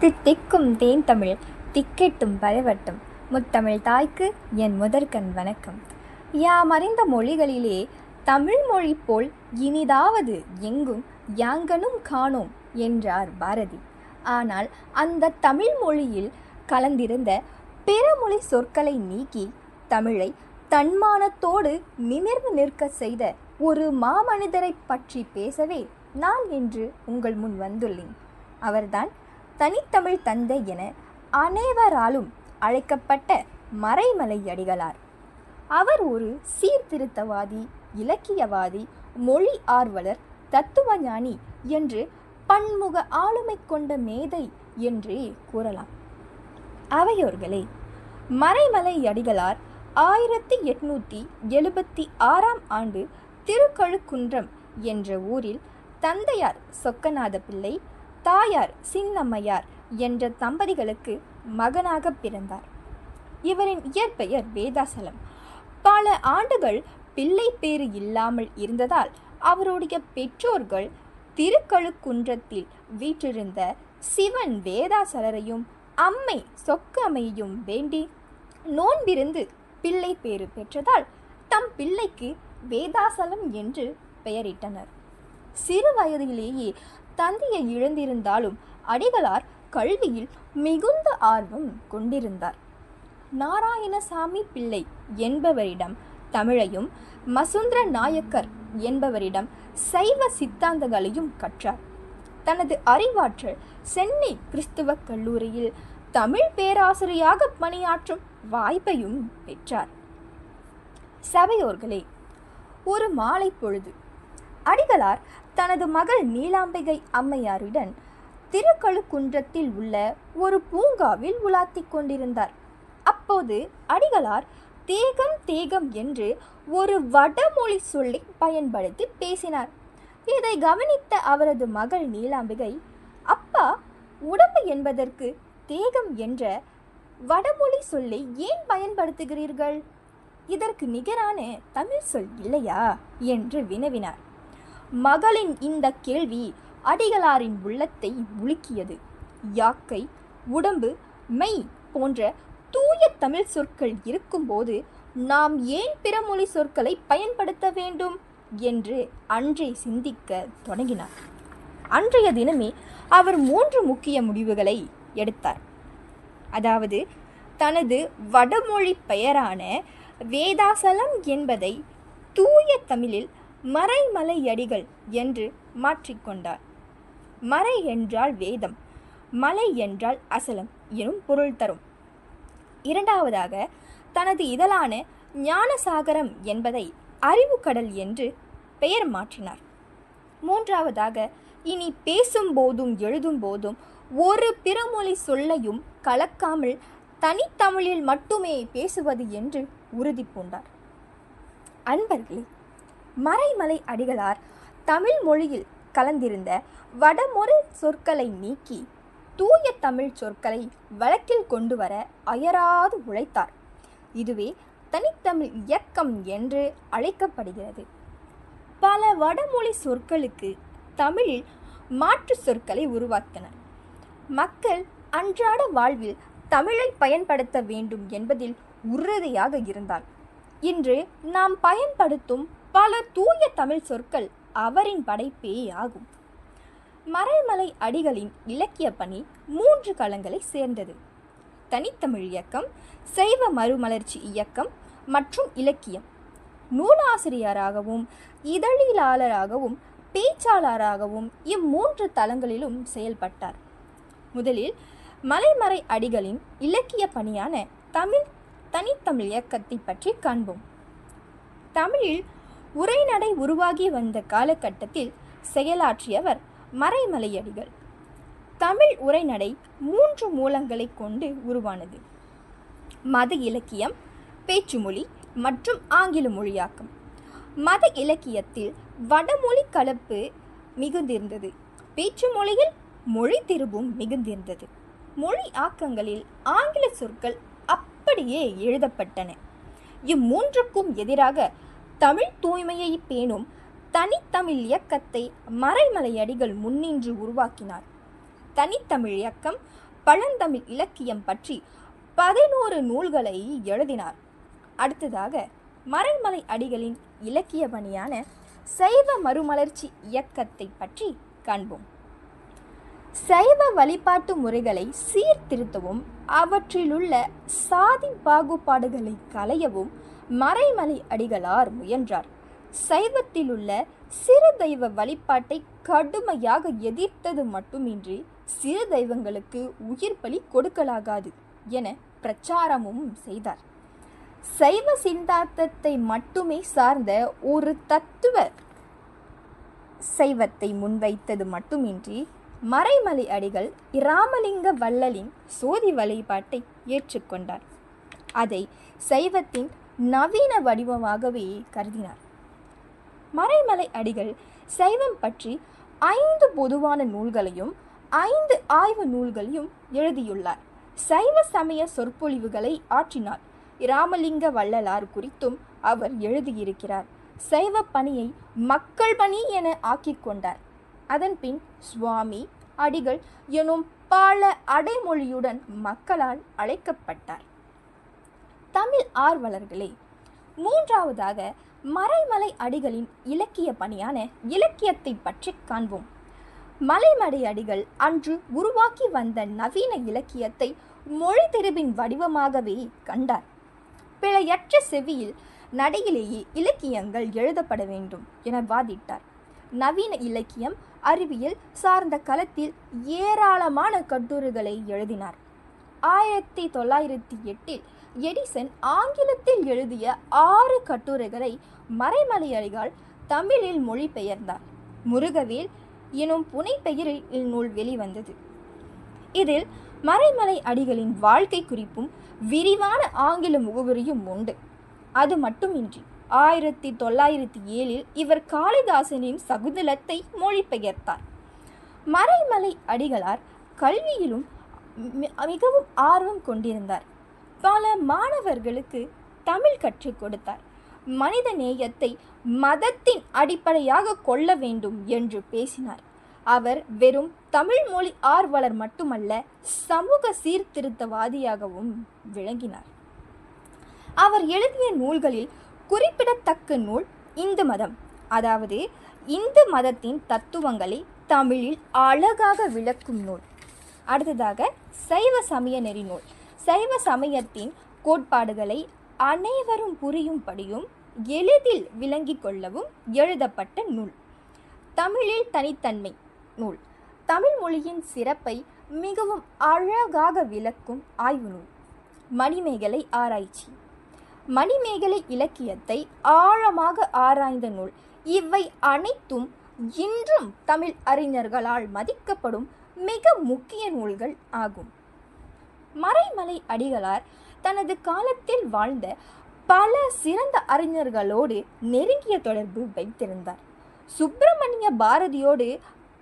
தித்திக்கும் தேன் தமிழ் திக்கெட்டும் பரவட்டும். முத்தமிழ் தாய்க்கு என் முதற்கண் வணக்கம். யாம் அறிந்த மொழிகளிலே தமிழ் மொழி போல் இனிதாவது எங்கும் யாங்கனும் காணோம் என்றார் பாரதி. ஆனால் அந்த தமிழ் மொழியில் கலந்திருந்த பிறமொழி சொற்களை நீக்கி தமிழை தன்மானத்தோடு நிமிர்ந்து நிற்க செய்த ஒரு மாமனிதரை பற்றி பேசவே நான் இன்று உங்கள் முன் வந்துள்ளேன். அவர்தான் தனித்தமிழ் தந்தை என அனைவராலும் அழைக்கப்பட்ட மறைமலை அடிகளார். அவர் ஒரு சீர்திருத்தவாதி, இலக்கியவாதி, மொழி ஆர்வலர், தத்துவஞானி என்று பன்முக ஆளுமை கொண்ட மேதை என்றே கூறலாம். அவையோர்களே, மறைமலை அடிகளார் 1876 ஆண்டு திருக்கழுக்குன்றம் என்ற ஊரில் தந்தையார் சொக்கநாத பிள்ளை, தாயார் சின்னம்மையார் என்ற தம்பதிகளுக்கு மகனாக பிறந்தார். இவரின் இயற்பெயர் வேதாசலம். பல ஆண்டுகள் பிள்ளை பேறு இல்லாமல் இருந்ததால் அவருடைய பெற்றோர்கள் திருக்கழுக்குன்றத்தில் வீற்றிருந்த சிவன் வேதாசலரையும் அம்மை சொக்கம்மையையும் வேண்டி நோன்பிருந்து பிள்ளை பேறு பெற்றதால் தம் பிள்ளைக்கு வேதாசலம் என்று பெயரிட்டனர். சிறு வயதிலேயே தந்தையை இழந்திருந்தாலும் அடிகளார் கல்வியில் மிகுந்த ஆர்வம் கொண்டிருந்தார். நாராயணசாமி பிள்ளை என்பவரிடம் தமிழையும், மசுந்தர நாயக்கர் என்பவரிடம் சைவ சித்தாந்தங்களையும் கற்றார். தனது அறிவாற்றல் சென்னை கிறிஸ்துவ கல்லூரியில் தமிழ் பேராசிரியராக பணியாற்றும் வாய்ப்பையும் பெற்றார். சபையோர்களே, ஒரு மாலை பொழுது அடிகளார் தனது மகள் நீலாம்பிகை அம்மையாருடன் திருக்கழுக்குன்றத்தில் உள்ள ஒரு பூங்காவில் உலாத்திக் கொண்டிருந்தார். அப்போது அடிகளார் தேகம் தேகம் என்று ஒரு வடமொழி சொல்லை பயன்படுத்தி பேசினார். இதை கவனித்த அவரது மகள் நீலாம்பிகை, அப்பா, உடம்பு என்பதற்கு தேகம் என்ற வடமொழி சொல்லை ஏன் பயன்படுத்துகிறீர்கள்? இதற்கு நிகரான தமிழ் சொல் இல்லையா என்று வினவினார். மகளின் இந்த கேள்வி அடிகளாரின் உள்ளத்தை உலுக்கியது. யாக்கை, உடம்பு, மெய் போன்ற தூய தமிழ் சொற்கள் இருக்கும்போது நாம் ஏன் பிறமொழி சொற்களை பயன்படுத்த வேண்டும் என்று அன்றே சிந்திக்க தொடங்கினார். அன்றைய தினமே அவர் 3 முக்கிய முடிவுகளை எடுத்தார். அதாவது, தனது வடமொழி பெயரான வேதாசலம் என்பதை தூய தமிழில் மறைமலையடிகள் என்று மாற்றிக்கொண்டார். மறை என்றால் வேதம், மலை என்றால் அசலம் எனும் பொருள் தரும். இரண்டாவதாக, தனது இதழான ஞானசாகரம் என்பதை அறிவுக்கடல் என்று பெயர் மாற்றினார். மூன்றாவதாக, இனி பேசும் போதும் எழுதும் போதும் ஒரு பிறமொழி சொல்லையும் கலக்காமல் தனித்தமிழில் மட்டுமே பேசுவது என்று உறுதி பூண்டார். அன்பர்களே, மறைமலை அடிகளார் தமிழ் மொழியில் கலந்திருந்த வடமொழி சொற்களை நீக்கி தூய தமிழ் சொற்களை வழக்கில் கொண்டு வர அயராது உழைத்தார். இதுவே தனித்தமிழ் இயக்கம் என்று அழைக்கப்படுகிறது. பல வடமொழி சொற்களுக்கு தமிழில் மாற்று சொற்களை உருவாக்கினர். மக்கள் அன்றாட வாழ்வில் தமிழை பயன்படுத்த வேண்டும் என்பதில் உறுதியாக இருந்தார். இன்று நாம் பயன்படுத்தும் பல தூய தமிழ் சொற்கள் அவரின் படைப்பே ஆகும். மறைமலை அடிகளின் இலக்கிய பணி 3 களங்களை சேர்ந்தது: தனித்தமிழ் இயக்கம், சைவ மறுமலர்ச்சி இயக்கம் மற்றும் இலக்கியம். நூலாசிரியராகவும், இதழியலாளராகவும், பேச்சாளராகவும் இம்3 தளங்களிலும் செயல்பட்டார். முதலில் மலைமறை அடிகளின் இலக்கிய பணியான தனித்தமிழ் இயக்கத்தை பற்றி காண்போம். தமிழில் உரைநடை உருவாகி வந்த காலகட்டத்தில் செயலாற்றியவர் மறைமலையடிகள். தமிழ் உரைநடை 3 மூலங்களை கொண்டு உருவானது: மத இலக்கியம், பேச்சுமொழி மற்றும் ஆங்கில மொழியாக்கம். மத இலக்கியத்தில் வடமொழி கலப்பு மிகுந்திருந்தது. பேச்சு மொழியில் மொழி திரும்பும் மிகுந்திருந்தது. மொழி ஆக்கங்களில் ஆங்கில சொற்கள் அப்படியே எழுதப்பட்டன. இம்3க்கும் எதிராக தமிழ் தூய்மையை பேணும் தனித்தமிழ் இயக்கத்தை மறைமலையடிகள் முன்னின்று உருவாக்கினார். தனித்தமிழ் இயக்கம் பழந்தமிழ் இலக்கியம் பற்றி 11 நூல்களை எழுதினார். அடுத்ததாக மறைமலை அடிகளின் இலக்கிய பணியான சைவ மறுமலர்ச்சி இயக்கத்தை பற்றி காண்போம். சைவ வழிபாட்டு முறைகளை சீர்திருத்தவும் அவற்றிலுள்ள சாதி பாகுபாடுகளை களையவும் மறைமலை அடிகளார் முயன்றார். சைவத்திலுள்ள சிறு தெய்வ வழிபாட்டை கடுமையாக எதிர்த்தது மட்டுமின்றி சிறு தெய்வங்களுக்கு உயிர் பலி கொடுக்கலாகாது என பிரச்சாரமும் செய்தார். சைவ சித்தாந்தத்தை மட்டுமே சார்ந்த ஒரு தத்துவ சைவத்தை முன்வைத்தது மட்டுமின்றி மறைமலை அடிகள் இராமலிங்க வள்ளலின் சோதி வழிபாட்டை ஏற்றுக்கொண்டார். அதை சைவத்தின் நவீன வடிவமாகவே கருதினார். மறைமலை அடிகள் சைவம் பற்றி 5 பொதுவான நூல்களையும் 5 ஆய்வு நூல்களையும் எழுதியுள்ளார். சைவ சமய சொற்பொழிவுகளை ஆற்றினார். இராமலிங்க வள்ளலார் குறித்தும் அவர் எழுதியிருக்கிறார். சைவ பணியை மக்கள் பணி என ஆக்கிக் கொண்டார். அதன்பின் சுவாமி அடிகள் எனும் பல அடைமொழியுடன் மக்களால் அழைக்கப்பட்டார். தமிழ் ஆர்வலர்களே, மூன்றாவதாக மறைமலை அடிகளின் இலக்கிய பணியான இலக்கியத்தை பற்றி காண்போம். மலைமலை அடிகள் அன்று உருவாக்கி வந்த நவீன இலக்கியத்தை மொழி தெரிவின் வடிவமாகவே கண்டார். பிழையற்ற செவியில் நடையிலேயே இலக்கியங்கள் எழுதப்பட வேண்டும் என வாதிட்டார். நவீன இலக்கியம் அறிவியல் சார்ந்த களத்தில் ஏராளமான கட்டுரைகளை எழுதினார். 1908 எடிசன் ஆங்கிலத்தில் எழுதிய 6 கட்டுரைகளை மறைமலை அடிகள் தமிழில் மொழிபெயர்ந்தார். முருகவேல் எனும் புனைப்பெயரில் இந்நூல் வெளிவந்தது. இதில் மறைமலை அடிகளின் வாழ்க்கை குறிப்பும் விரிவான ஆங்கில முகவரியும் உண்டு. அது மட்டுமின்றி 1907 இவர் காளிதாசனின் சகுந்தலத்தை மொழிபெயர்த்தார். மறைமலை அடிகளார் கல்வியிலும் மிகவும் ஆர்வம் கொண்டிருந்தார். பல மாணவர்களுக்கு தமிழ் கற்றுக் கொடுத்தார். மனித நேயத்தை மதத்தின் அடிப்படையாக கொள்ள வேண்டும் என்று பேசினார். அவர் வெறும் தமிழ் மொழி ஆர்வலர் மட்டுமல்ல, சமூக சீர்திருத்தவாதியாகவும் விளங்கினார். அவர் எழுதிய நூல்களில் குறிப்பிடத்தக்க நூல் இந்து மதம், அதாவது இந்து மதத்தின் தத்துவங்களை தமிழில் அழகாக விளக்கும் நூல். அடுத்ததாக சைவ சமய நெறி நூல். சைவ சமயத்தின் கோட்பாடுகளை அனைவரும் புரியும்படியும் எளிதில் விளங்கிக் கொள்ளவும் எழுதப்பட்ட நூல். தமிழில் தனித்தன்மை நூல். தமிழ் மொழியின் சிறப்பை மிகவும் அழகாக விளக்கும் ஆய்வு நூல். மணிமேகலை ஆராய்ச்சி. மணிமேகலை இலக்கியத்தை ஆழமாக ஆராய்ந்த நூல். இவை அனைத்தும் இன்றும் தமிழ் அறிஞர்களால் மதிக்கப்படும் மிக முக்கிய நூல்கள் ஆகும். மறைமலை அடிகளார் தனது காலத்தில் வாழ்ந்த பல சிறந்த அறிஞர்களோடு நெருங்கிய தொடர்பு வைத்திருந்தார். சுப்பிரமணிய பாரதியோடு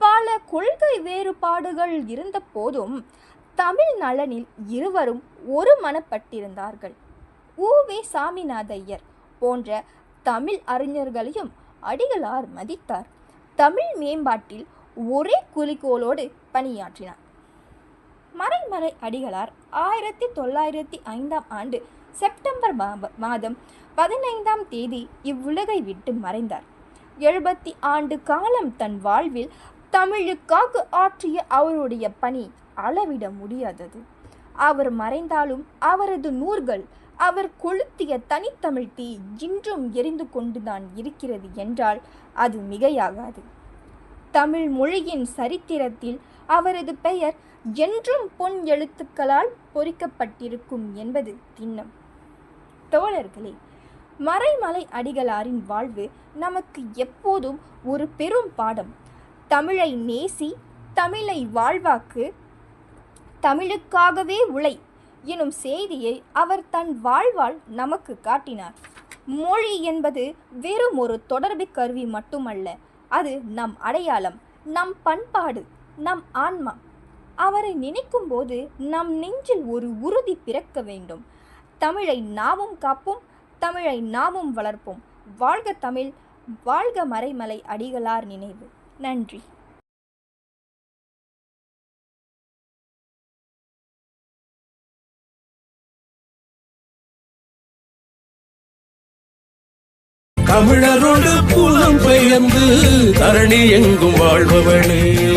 பல கொள்கை வேறுபாடுகள் இருந்த போதும் தமிழ் நலனில் இருவரும் ஒரு மனப்பட்டிருந்தார்கள். உ.வே. சாமிநாதையர் போன்ற தமிழ் அறிஞர்களையும் அடிகளார் மதித்தார். தமிழ் மேம்பாட்டில் ஒரே குறிக்கோளோடு பணியாற்றினார். மறைமலை அடிகளார் 1905 செப்டம்பர் மாதம் 15 இவ்வுலகை விட்டு மறைந்தார். 70 ஆண்டு காலம் தன் வாழ்வில் தமிழுக்காக ஆற்றிய அவருடைய பணி அளவிட முடியாதது. அவர் மறைந்தாலும் அவரது நூல்கள், அவர் கொளுத்திய தனித்தமிழ் தீ இன்றும் எரிந்து கொண்டுதான் இருக்கிறது என்றால் அது மிகையாகாது. தமிழ் மொழியின் சரித்திரத்தில் அவரது பெயர் என்றும் பொன் எழுத்துக்களால் பொறிக்கப்பட்டிருக்கும் என்பது திண்ணம். தோழர்களே, மறைமலை அடிகளாரின் வாழ்வு நமக்கு எப்போதும் ஒரு பெரும் பாடம். தமிழை நேசி, தமிழை வாழ்வாக்கு, தமிழுக்காகவே உழை எனும் செய்தியை அவர் தன் வாழ்வால் நமக்கு காட்டினார். மொழி என்பது வெறும் ஒரு தொடர்பு கருவி மட்டுமல்ல, அது நம் அடையாளம், நம் பண்பாடு, நம் ஆன்மா. அவரை நினைக்கும் போது நம் நெஞ்சில் ஒரு உறுதி பிறக்க வேண்டும். தமிழை நாமும் காப்போம், தமிழை நாமும் வளர்ப்போம். வாழ்க தமிழ், வாழ்க மறைமலை அடிகளார் நினைவு. நன்றி. தமிழரோடு புலம் பெயர்ந்து தரணி எங்கும் வாழ்பவளே.